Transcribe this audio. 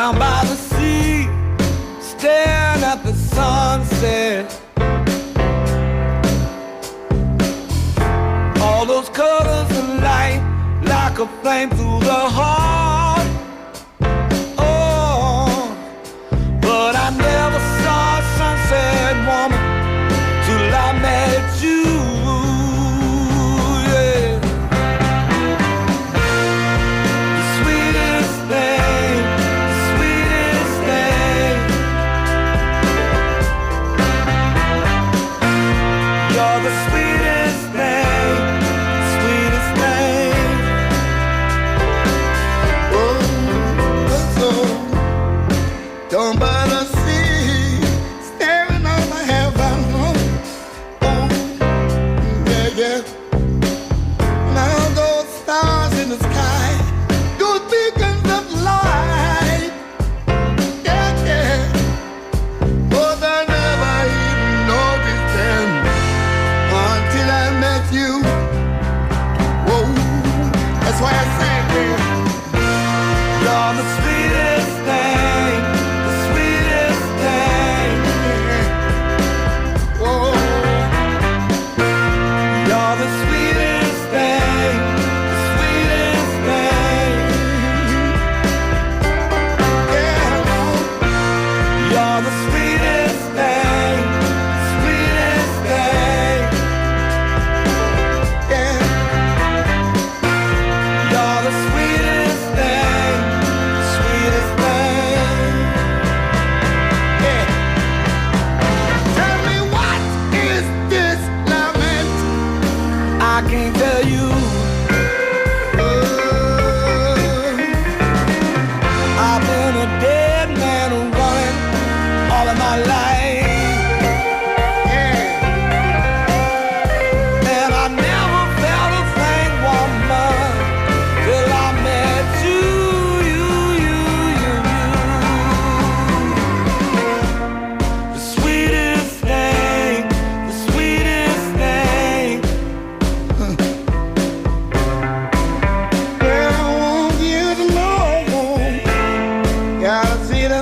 down by the sea, staring at the sunset. All those colors of light, like a flame through the heart. Oh, but I never saw a sunset woman till I met you. Down by the sea, staring on the heaven. Oh, yeah, yeah. Now those stars in the sky, those beacons of light. Yeah, yeah. But I never even noticed them until I met you. Whoa, that's why I sang it. You're the sweetest thing, the sweetest thing. Whoa. You're the sweetest thing, the sweetest thing. Yeah. You're the sweetest thing, sweetest thing. Yeah. You're the sweetest thing, sweetest thing. Yeah. Tell me, what is this lament? I can't tell you. I've been a dead man running all of my life, Yeah. and I never felt a thing, woman, till I met you, you. The sweetest thing, the sweetest thing. Yeah, I want you to know. Gotta see the